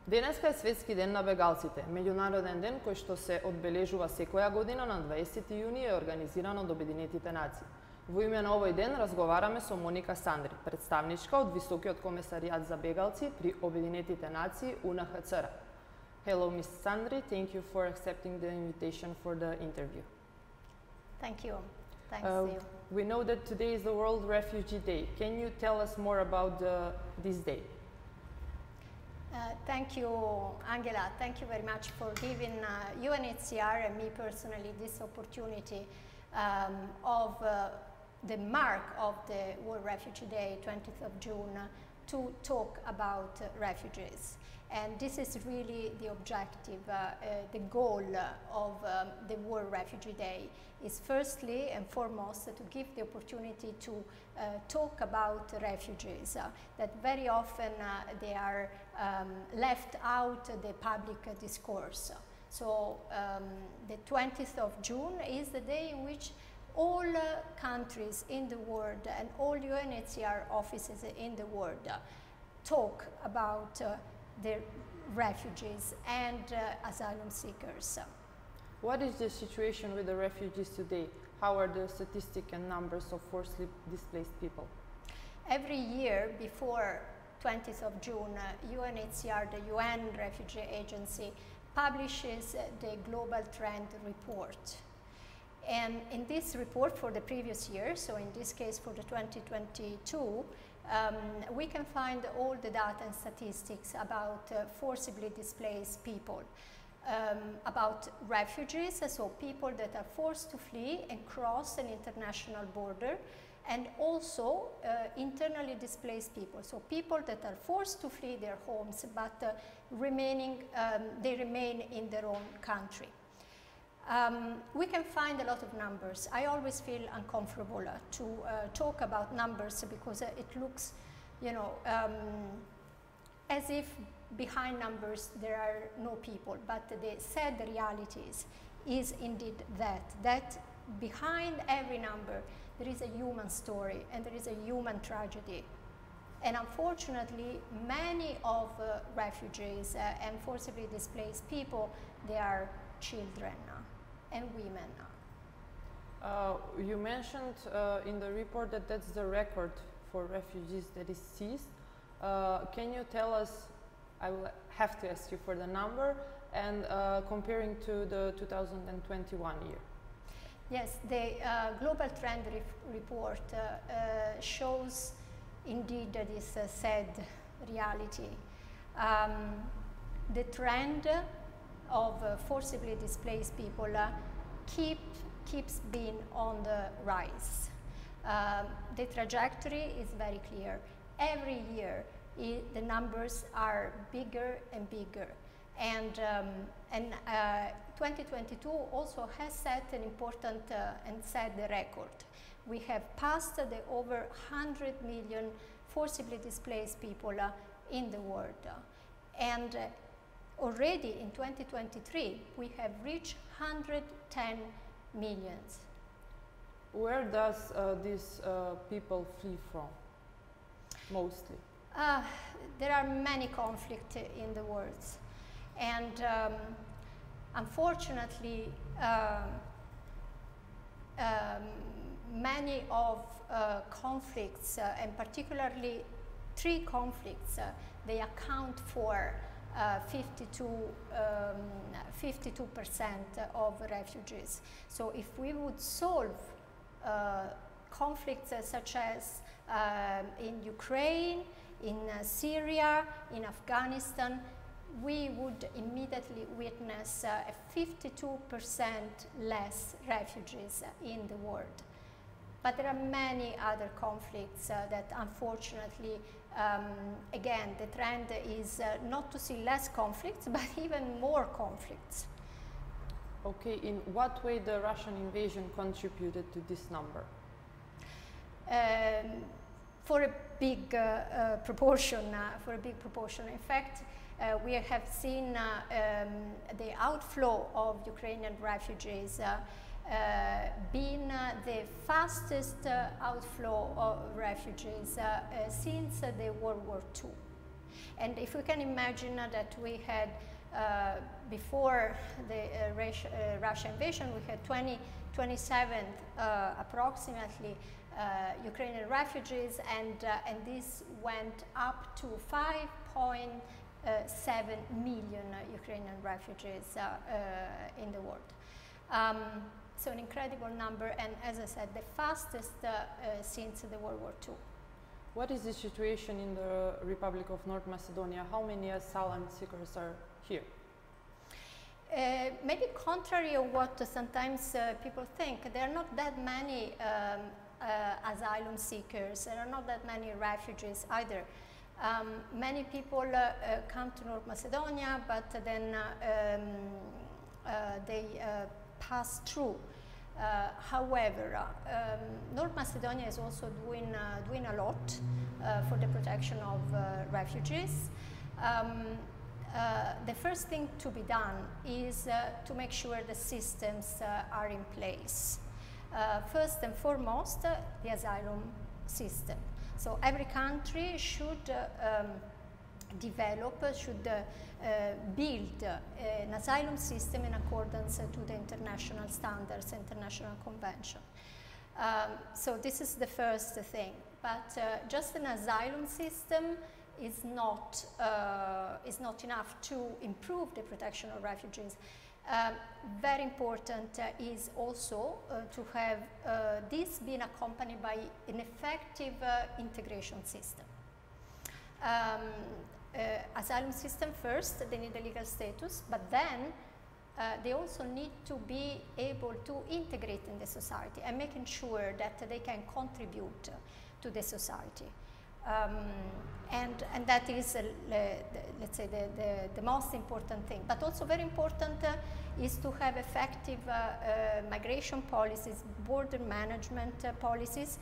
Денеска е Светски ден на бегалците, меѓународен ден кој што се одбележува секоја година на 20 јуни и е организиран од Обединетите нации. Во име на овој ден разговараме со Моника Сандри, претставничка од Високиот комесаријат за бегалци при Обединетите нации УНХЦР. Hello, Ms. Sandri. Thank you for accepting the invitation for the interview. Thank you. Thanks to you. We know that today is the World Refugee Day. Can you tell us more about this day? Thank you, Angela. Thank you very much for giving UNHCR and me personally this opportunity of the mark of the World Refugee Day, 20th of June, to talk about refugees. And this is really the objective, the goal of the World Refugee Day is firstly and foremost to give the opportunity to talk about refugees, that very often they are left out the public discourse. So the 20th of June is the day in which all countries in the world and all UNHCR offices in the world talk about the refugees and asylum seekers. What is the situation with the refugees today? How are the statistics and numbers of forcibly displaced people? Every year before 20th of June, UNHCR, the UN Refugee Agency, publishes the Global Trend Report. And in this report for the previous year, so in this case for the 2022, we can find all the data and statistics about forcibly displaced people, about refugees, so people that are forced to flee and cross an international border, and also internally displaced people, so people that are forced to flee their homes but they remain in their own country. We can find a lot of numbers. I always feel uncomfortable to talk about numbers because it looks, you know, as if behind numbers there are no people. But the sad realities is indeed that behind every number there is a human story and there is a human tragedy. And unfortunately, many of refugees and forcibly displaced people, they are children and women. You mentioned in the report that that's the record for refugees that is seized. Can you tell us, I will have to ask you for the number, and comparing to the 2021 year? Yes, the Global Trend Report shows indeed this sad reality. The trend of forcibly displaced people keeps being on the rise. The trajectory is very clear. Every year the numbers are bigger and bigger, and 2022 also has set an important and sad record. We have passed the over 100 million forcibly displaced people in the world, and already in 2023, we have reached 110 million. Where does these people flee from, mostly? There are many conflicts in the world. And unfortunately, many of conflicts, and particularly 3 conflicts, they account for 52% of refugees. So if we would solve conflicts such as in Ukraine, in Syria, in Afghanistan, we would immediately witness 52% less refugees in the world. But there are many other conflicts that unfortunately, again, the trend is not to see less conflicts, but even more conflicts. Okay, in what way the Russian invasion contributed to this number? For a big proportion. In fact, we have seen the outflow of Ukrainian refugees been the fastest outflow of refugees since the World War II. And if we can imagine that we had, before the Russia invasion, we had 27 approximately Ukrainian refugees, and this went up to 5.7 million Ukrainian refugees in the world. So an incredible number, and as I said, the fastest since the World War II. What is the situation in the Republic of North Macedonia? How many asylum seekers are here? Maybe contrary to what sometimes people think, there are not that many asylum seekers, there are not that many refugees either. Many people come to North Macedonia, but then they pass through. However, North Macedonia is also doing a lot for the protection of refugees. The first thing to be done is to make sure the systems are in place. First and foremost, the asylum system. So every country should develop, should build an asylum system in accordance to the international standards, international convention. So this is the first thing. But just an asylum system is not enough to improve the protection of refugees. Very important is also to have this being accompanied by an effective integration system. Asylum system first, they need a legal status, but then they also need to be able to integrate in the society and making sure that they can contribute to the society. And that is, let's say, the most important thing. But also very important is to have effective migration policies, border management policies,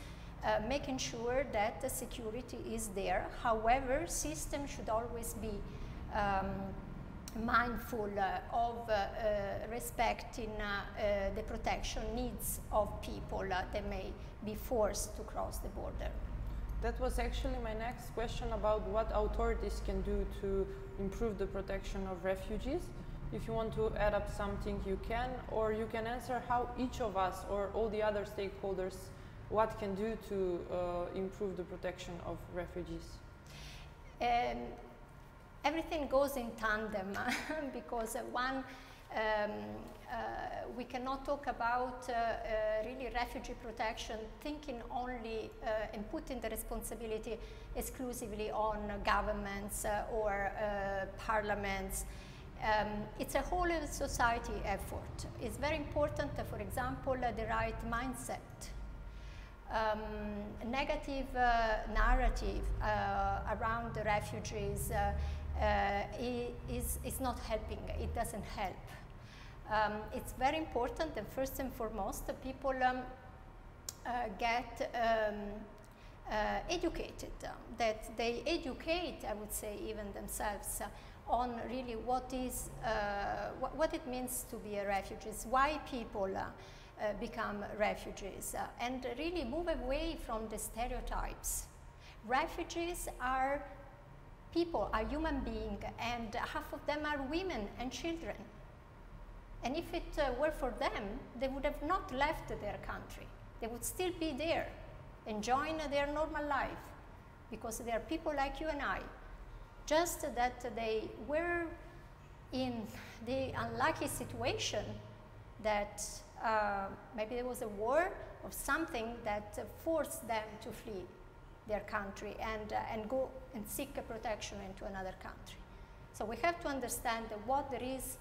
making sure that the security is there. However, systems should always be mindful of respecting the protection needs of people that may be forced to cross the border. That was actually my next question about what authorities can do to improve the protection of refugees. If you want to add up something, you can, or you can answer how each of us or all the other stakeholders what can do to improve the protection of refugees. Everything goes in tandem because we cannot talk about really refugee protection thinking only and putting the responsibility exclusively on governments or parliaments. It's a whole society effort. It's very important, for example, the right mindset. Negative narrative around the refugees is not helping. It doesn't help. It's very important that first and foremost people get educated, that they educate, I would say, even themselves on really what it means to be a refugee, why people become refugees, and really move away from the stereotypes. Refugees are people, are human beings, and half of them are women and children. And if it were for them, they would have not left their country. They would still be there, enjoying their normal life, because they are people like you and I. Just that they were in the unlucky situation that maybe there was a war or something that forced them to flee their country and go and seek a protection into another country. So we have to understand what there is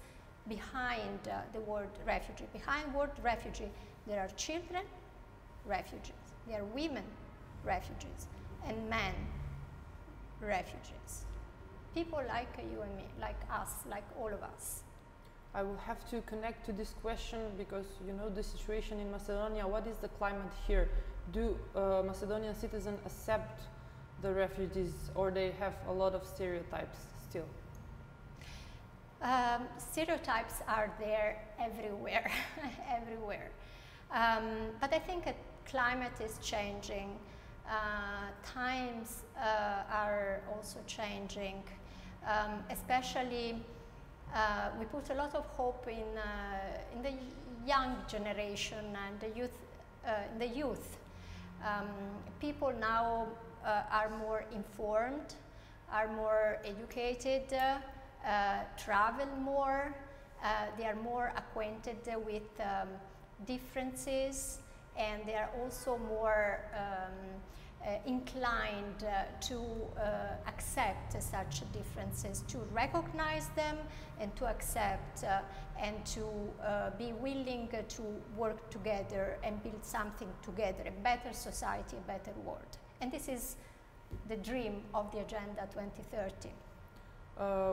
behind the word refugee. Behind the word refugee, there are children refugees, there are women refugees, and men refugees. People like you and me, like us, like all of us. I will have to connect to this question because you know the situation in Macedonia. What is the climate here? Do Macedonian citizens accept the refugees, or they have a lot of stereotypes still? Stereotypes are there everywhere, everywhere. But I think climate is changing. times are also changing, especially we put a lot of hope in the young generation and the youth. People now are more informed, are more educated, travel more, they are more acquainted with differences, and they are also more inclined to accept such differences, to recognize them and to accept and to be willing to work together and build something together, a better society, a better world. And this is the dream of the Agenda 2030.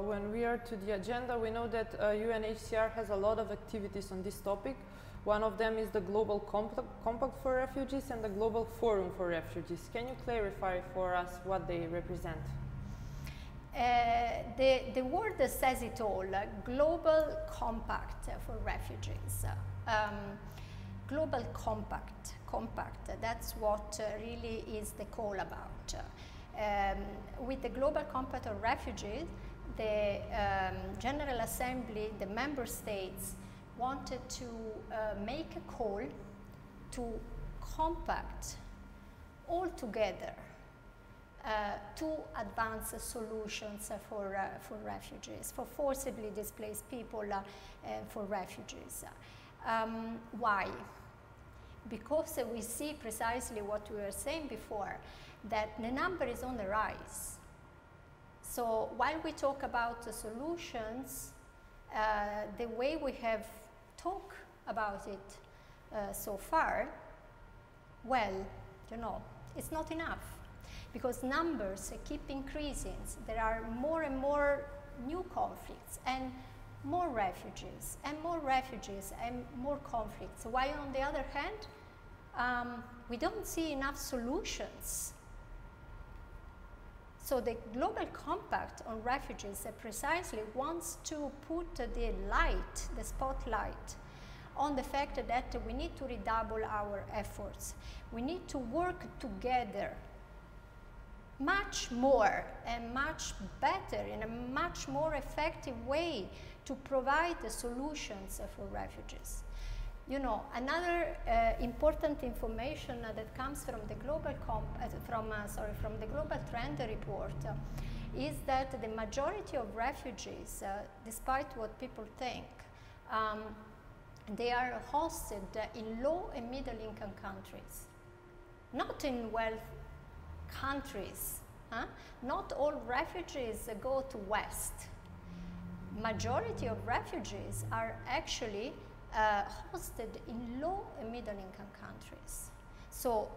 When we are to the agenda, we know that UNHCR has a lot of activities on this topic. One of them is the Global Compact for Refugees and the Global Forum for Refugees. Can you clarify for us what they represent? The word says it all, Global Compact for Refugees. Global Compact, that's what really is the call about. With the Global Compact on Refugees, the General Assembly, the member states, wanted to make a call to compact all together to advance solutions for refugees, for forcibly displaced people and for refugees. Why? Because we see precisely what we were saying before, that the number is on the rise. So while we talk about the solutions, the way we have talked about it so far, well, you know, it's not enough, because numbers keep increasing. There are more and more new conflicts and more refugees and more refugees and more conflicts, while on the other hand we don't see enough solutions. So the Global Compact on Refugees precisely wants to put the light, the spotlight, on the fact that we need to redouble our efforts. We need to work together much more and much better, in a much more effective way, to provide the solutions for refugees. You know, another important information that comes from the Global from the Global Trend Report is that the majority of refugees, despite what people think, they are hosted in low and middle income countries, not in wealth countries. Not all refugees go to West. Majority of refugees are actually hosted in low and middle income countries. So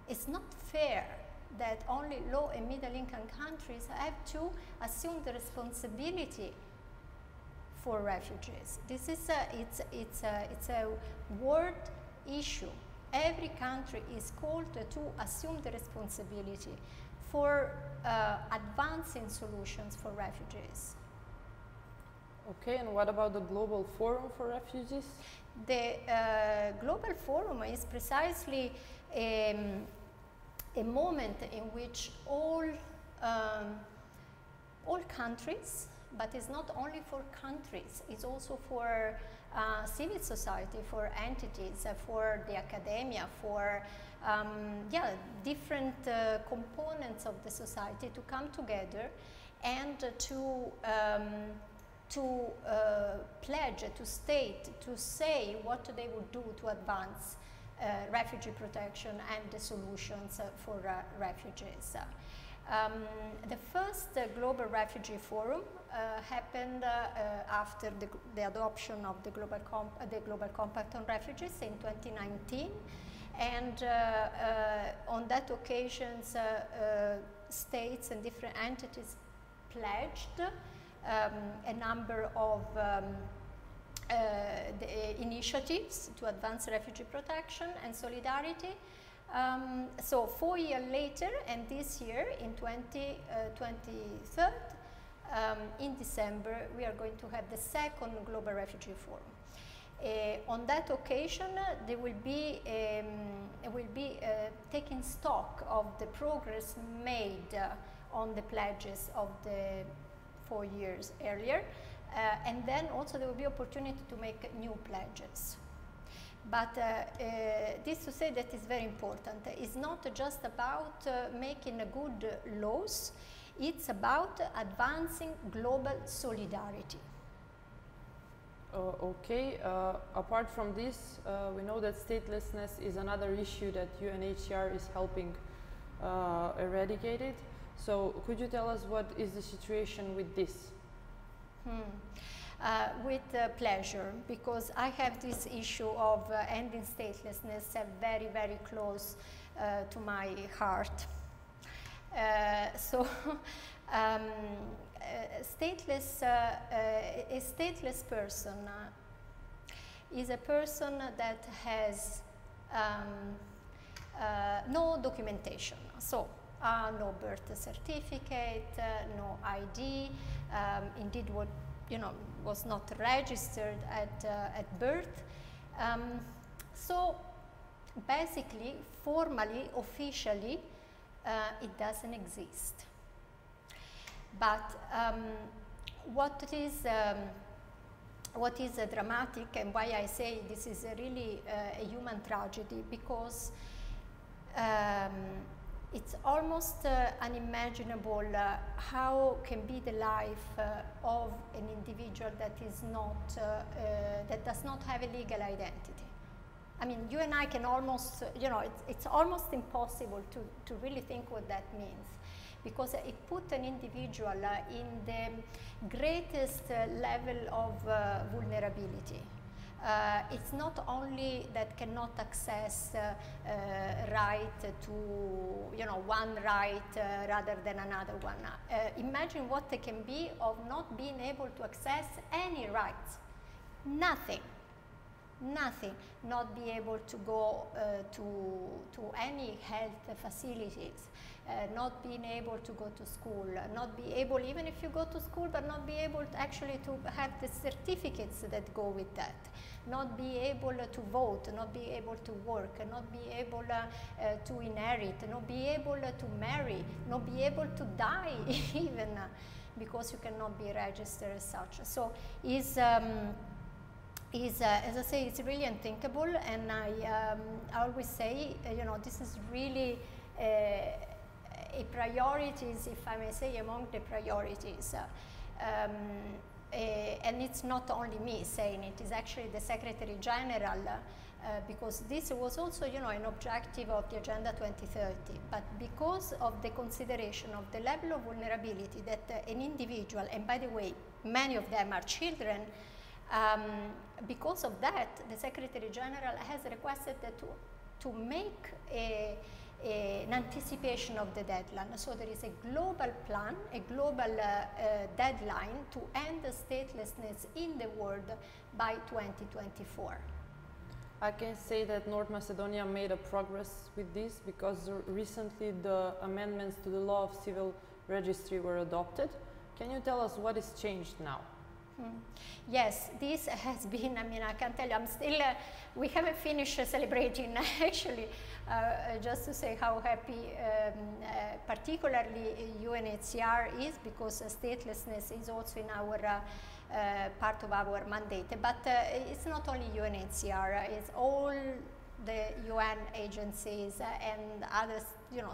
it's not fair that only low and middle income countries have to assume the responsibility for refugees. This is it's a world issue. Every country is called to assume the responsibility for advancing solutions for refugees. Okay, and what about the Global Forum for Refugees? The Global Forum is precisely a moment in which all countries, but it's not only for countries, it's also for civil society, for entities, for the academia, for different components of the society to come together and to pledge, to state, to say what they would do to advance refugee protection and the solutions for refugees. The first Global Refugee Forum happened after the adoption of the Global Compact on Refugees in 2019, and on that occasion states and different entities pledged a number of the initiatives to advance refugee protection and solidarity. So 4 years later, and this year in 2023, in December, we are going to have the second Global Refugee Forum. On that occasion, they will be taking stock of the progress made on the pledges of the 4 years earlier, and then also there will be opportunity to make new pledges. But this to say that is very important. It's not just about making good laws, it's about advancing global solidarity. Okay, apart from this, we know that statelessness is another issue that UNHCR is helping eradicate it. So could you tell us what is the situation with this? With pleasure, because I have this issue of ending statelessness very, very close to my heart. A stateless person is a person that has no documentation. So no birth certificate, no ID, indeed what was not registered at birth. So basically, formally, officially, it doesn't exist. But what is dramatic, and why I say this is really a human tragedy, because it's almost unimaginable how can be the life of an individual that is not, that does not have a legal identity. I mean, you and I can almost, it's almost impossible to really think what that means, because it put an individual in the greatest level of vulnerability. It's not only that cannot access right to, one right rather than another one. Imagine what it can be of not being able to access any rights. Nothing. Nothing. Not be able to go to any health facilities. Not being able to go to school, not be able, even if you go to school, but not be able to actually to have the certificates that go with that, not be able to vote, not be able to work, not be able to inherit, not be able to marry, not be able to die even because you cannot be registered as such. So as I say, it's really unthinkable, and I always say, this is really a priorities, if I may say, among the priorities. And it's not only me saying it, it's actually the Secretary General, because this was also, an objective of the Agenda 2030, but because of the consideration of the level of vulnerability that an individual, and by the way, many of them are children, because of that, the Secretary General has requested that to make an anticipation of the deadline. So there is a global plan, a global deadline to end the statelessness in the world by 2024. I can say that North Macedonia made a progress with this because recently the amendments to the law of civil registry were adopted. Can you tell us what is changed now? Yes, this has been, I can tell you, I'm still, we haven't finished celebrating actually, just to say how happy particularly UNHCR is, because statelessness is also in our part of our mandate. But it's not only UNHCR, it's all the UN agencies and other,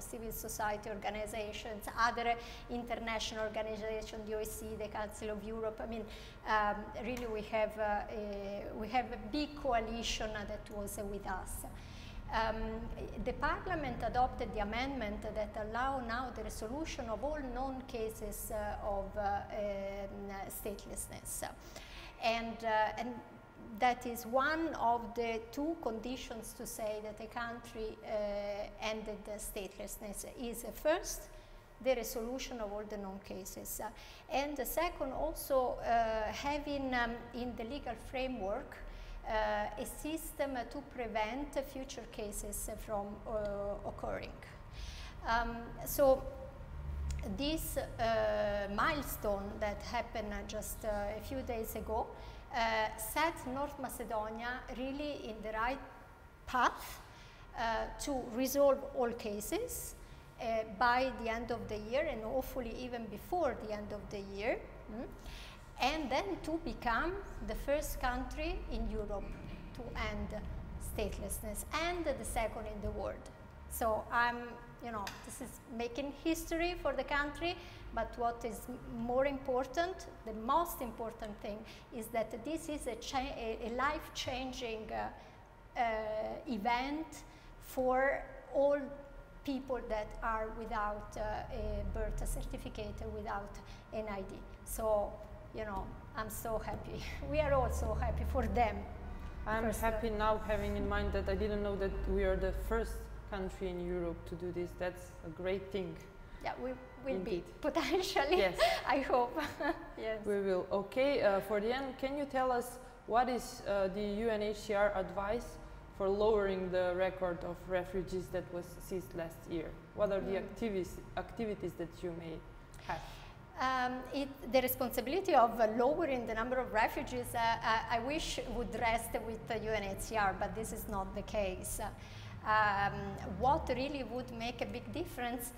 civil society organizations, other international organizations, the OSCE, the Council of Europe. Really we have a big coalition that was with us. The Parliament adopted the amendment that allow now the resolution of all known cases of statelessness, and that is one of the two conditions to say that a country ended statelessness is first, the resolution of all the known cases, and the second also having in the legal framework a system to prevent future cases from occurring. So this milestone that happened just a few days ago set North Macedonia really in the right path to resolve all cases by the end of the year, and hopefully even before the end of the year, and then to become the first country in Europe to end statelessness and the second in the world. So this is making history for the country, but what is more important, the most important thing, is that this is a life-changing event for all people that are without a birth certificate, without an ID. So, I'm so happy. We are all so happy for them. I'm happy now, having in mind that I didn't know that we are the first country in Europe to do this. That's a great thing. Yeah, we will Indeed. be, potentially. Yes. I hope. Yes. We will. Okay, for the end, can you tell us what is the UNHCR advice for lowering the record of refugees that was seized last year? What are the activities that you may have? The responsibility of lowering the number of refugees, I wish would rest with the UNHCR, but this is not the case. What really would make a big difference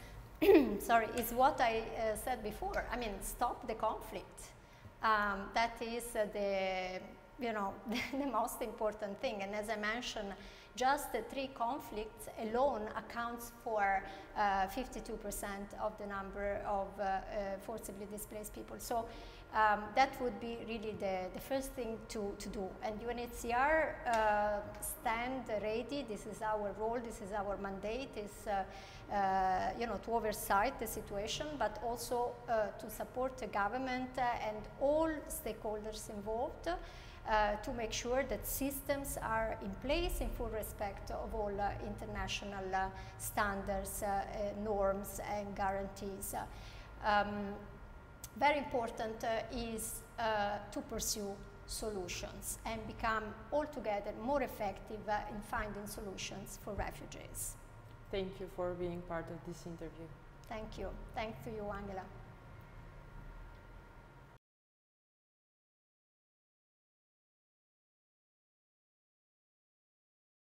sorry, is what I said before. I mean, stop the conflict. That is the most important thing. And as I mentioned, just the 3 conflicts alone accounts for 52% of the number of forcibly displaced people. So that would be really the first thing to do. And UNHCR stand ready. This is our role. This is our mandate. Is to oversight the situation, but also to support the government and all stakeholders involved to make sure that systems are in place in full respect of all international standards, norms and guarantees. Very important is to pursue solutions and become altogether more effective in finding solutions for refugees. Thank you for being part of this interview. Thank you. Thanks to you, Angela.